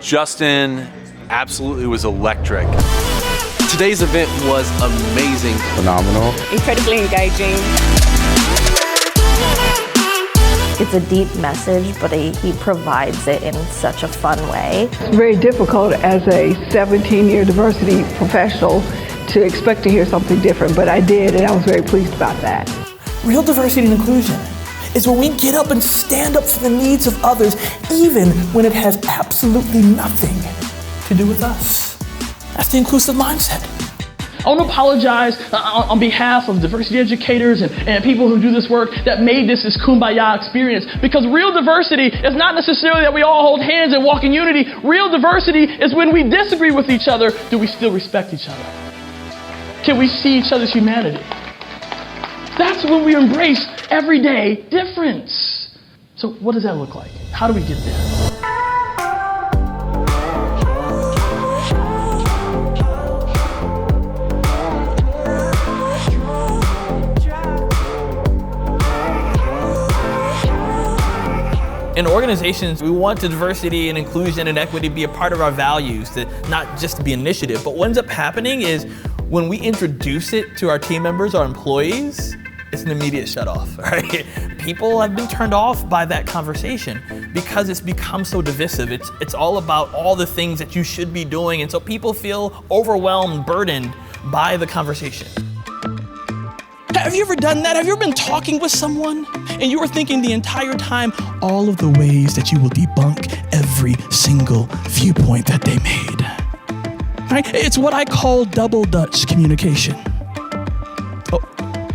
Justin absolutely was electric. Today's event was amazing. Phenomenal. Incredibly engaging. It's a deep message, but he provides it in such a fun way. It's very difficult as a 17-year diversity professional to expect to hear something different, but I did, and I was very pleased about that. Real diversity and inclusion is when we get up and stand up for the needs of others, even when it has absolutely nothing to do with us. That's the inclusive mindset. I want to apologize on behalf of diversity educators and people who do this work that made this kumbaya experience, because real diversity is not necessarily that we all hold hands and walk in unity. Real diversity is when we disagree with each other, do we still respect each other? Can we see each other's humanity? That's when we embrace everyday difference. So what does that look like? How do we get there? In organizations, we want the diversity and inclusion and equity to be a part of our values, to not just to be initiative. But what ends up happening is when we introduce it to our team members, our employees, it's an immediate shut off, right? People have been turned off by that conversation because it's become so divisive. It's all about all the things that you should be doing, and so people feel overwhelmed, burdened by the conversation. Have you ever done that? Have you ever been talking with someone and you were thinking the entire time all of the ways that you will debunk every single viewpoint that they made? Right? It's what I call double Dutch communication.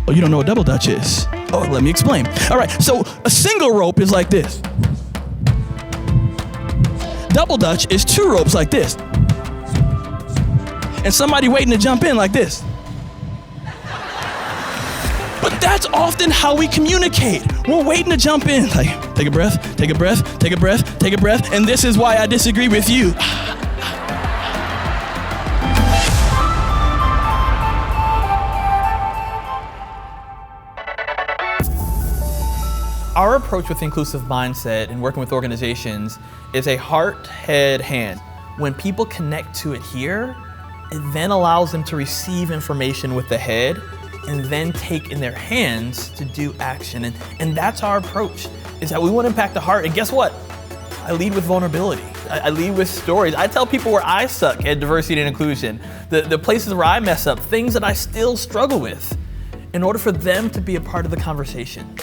Oh, you don't know what double Dutch is? Oh, let me explain. All right, so a single rope is like this. Double Dutch is two ropes like this. And somebody waiting to jump in like this. But that's often how we communicate. We're waiting to jump in. Like, take a breath, take a breath, take a breath, take a breath, and this is why I disagree with you. Our approach with inclusive mindset and working with organizations is a heart, head, hand. When people connect to it here, it then allows them to receive information with the head and then take in their hands to do action. And that's our approach, is that we want to impact the heart. And guess what? I lead with vulnerability. I lead with stories. I tell people where I suck at diversity and inclusion, the places where I mess up, things that I still struggle with, in order for them to be a part of the conversation.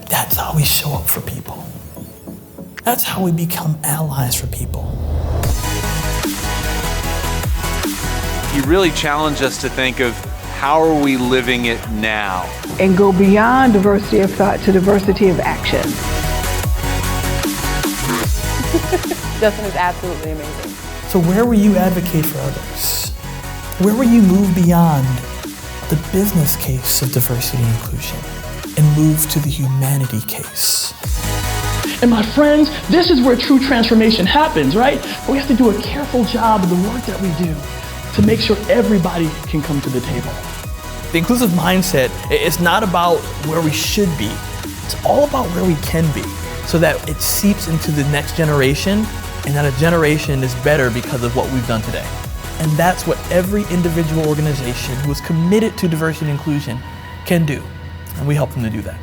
That's how we show up for people. That's how we become allies for people. He really challenged us to think of how are we living it now? And go beyond diversity of thought to diversity of action. Justin is absolutely amazing. So where will you advocate for others? Where will you move beyond the business case of diversity and inclusion and move to the humanity case? And my friends, this is where true transformation happens, right? But we have to do a careful job of the work that we do to make sure everybody can come to the table. The inclusive mindset is not about where we should be. It's all about where we can be, so that it seeps into the next generation, and that a generation is better because of what we've done today. And that's what every individual organization who is committed to diversity and inclusion can do. And we help them to do that.